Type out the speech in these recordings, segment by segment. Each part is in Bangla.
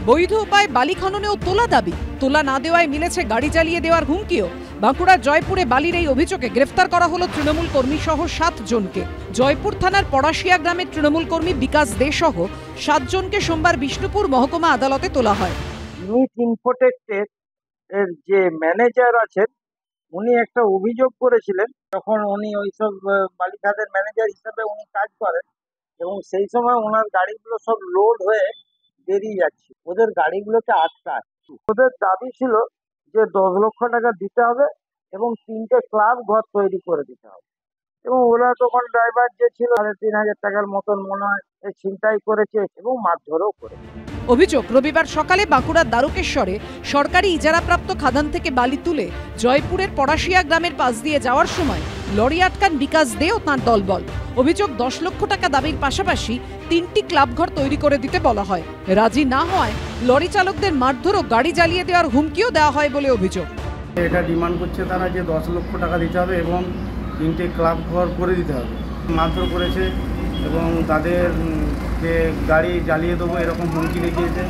বৈধ উপায় বালি খননেও তোলা দাবি, তোলা না দেওয়ায় মিলেছে গাড়ি জ্বালিয়ে দেওয়ার হুমকিও। বাঁকুড়ার জয়পুরে বালির এই অভিযোগে গ্রেফতার করা হলো তৃণমূল কর্মী সহ 7 জনকে। জয়পুর থানার পড়াশিয়া গ্রামের তৃণমূল কর্মী বিকাশ দে সহ 7 জনকে সোমবার বিষ্ণুপুর মহকুমা আদালতে তোলা হয়। মিট ইনফোটেকের যে ম্যানেজার আছেন উনি একটা অভিযোগ করেছিলেন, তখন উনি ওইসব বালি খাতের ম্যানেজার হিসেবে উনি কাজ করেন এবং সেই সময় ওনার গাড়িগুলো সব লোড হয়ে বেরিয়ে যাচ্ছে, ওদের গাড়িগুলোকে আটকায়। ওদের দাবি ছিল যে 10 লক্ষ টাকা দিতে হবে এবং 3টে ক্লাব ঘর তৈরি করে দিতে হবে, এবং ওরা তখন ড্রাইভার যে ছিল 3,500 টাকার মতন মনে হয় ছিনতাই করেছে এবং মারধরও করেছে। অভিযোগ, রবিবার সকালে বাঁকুড়ার দ্বারকেশ্বরে সরকারি ইজারাপ্রাপ্ত খাদান থেকে বালি তুলে জয়পুরের পড়াশিয়া গ্রামের পাশ দিয়ে যাওয়ার সময় লরি আটকান বিকাশ দে ও তাঁর দলবল। অভিযোগ, 10 লক্ষ টাকা দাবির পাশাপাশি 3টি ক্লাব ঘর তৈরি করে দিতে বলা হয়। রাজি না হওয়ায় লরি চালকদের মারধর ও গাড়ি জ্বালিয়ে দেওয়ার হুমকিও দেওয়া হয় বলে অভিযোগ। এটা ডিমান্ড করছে তারা যে 10 লক্ষ টাকা দিতে হবে এবং 3টে ক্লাব ঘর করে দিতে হবে। মারধর করেছে এবং তাদেরকে গাড়ি জ্বালিয়ে দেবো এরকম হুমকি দেখিয়েছে।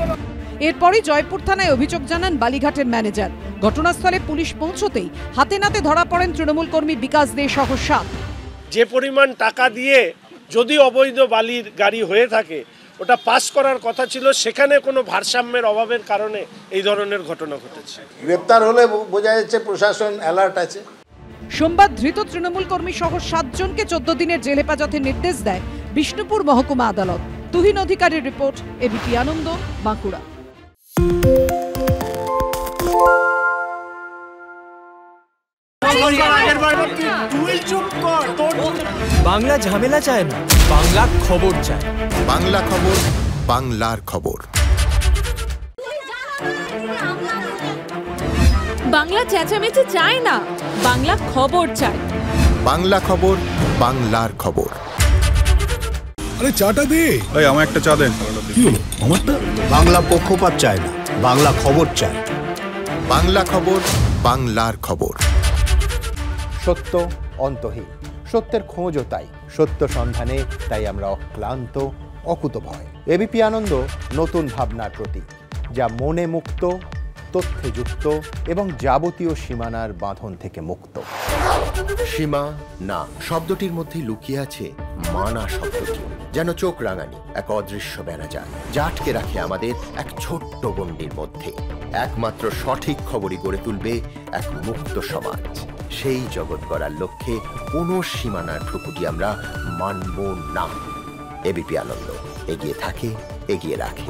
এরপরই জয়পুর থানায় অভিযোগ জানান বালিঘাটের ম্যানেজার। ঘটনাস্থলে পুলিশ পৌঁছতেই হাতে নাতে ধরা পড়েন তৃণমূল কর্মী বিকাশ দে সহ 7। যে পরিমাণ টাকা দিয়ে যদি অবৈধ বালির গাড়ি হয়ে থাকে ওটা পাস করার কথা ছিল, সেখানে কোনো ভারসাম্যের অভাবের কারণে এই ধরনের ঘটনা ঘটেছে। গ্রেপ্তার হলে বোঝা যাচ্ছে প্রশাসন অ্যালার্ট আছে। সোমবার ধৃত তৃণমূল কর্মী সহ 7 জনকে 14 দিনের জেল হেফাজতের নির্দেশ দেয় বিষ্ণুপুর মহকুমা আদালত। তুহিন অধিকারীর রিপোর্ট, এবিপি আনন্দ, বাঁকুড়া। বাংলা ঝামেলা চায় না, বাংলা খবর চায়। বাংলা খবর, বাংলার খবর। বাংলা চেঁচামেচি চায় না, বাংলা খবর চায়। বাংলা খবর, বাংলার খবর। আরে চাটা দে। এই আমার একটা চা দেন। কি হলো আমারটা? বাংলা পক্ষপাত চায় না, বাংলা খবর চায়। বাংলা খবর, বাংলার খবর। সত্য অন্তহীন, সত্যের খোঁজও তাই, সত্য সন্ধানে তাই আমরা অক্লান্ত, অকুতভয়। এবিপি আনন্দ নতুন ভাবনার প্রতীক, যা মনে মুক্ত, তথ্যে যুক্ত এবং যাবতীয় সীমানার বাঁধন থেকে মুক্ত। সীমা না শব্দটির মধ্যে লুকিয়ে আছে মানা শব্দটি, যেন চোখ রাঙানি এক অদৃশ্য ব্যানাজার, যা আটকে রাখে আমাদের এক ছোট্ট গণ্ডির মধ্যে। একমাত্র সঠিক খবরই গড়ে তুলবে এক মুক্ত সমাজ। সেই জগৎ গড়ার লক্ষ্যে কোনো সীমানার ঠুকুটি আমরা মানব না। এবিপি আনন্দ এগিয়ে থাকে, এগিয়ে রাখে।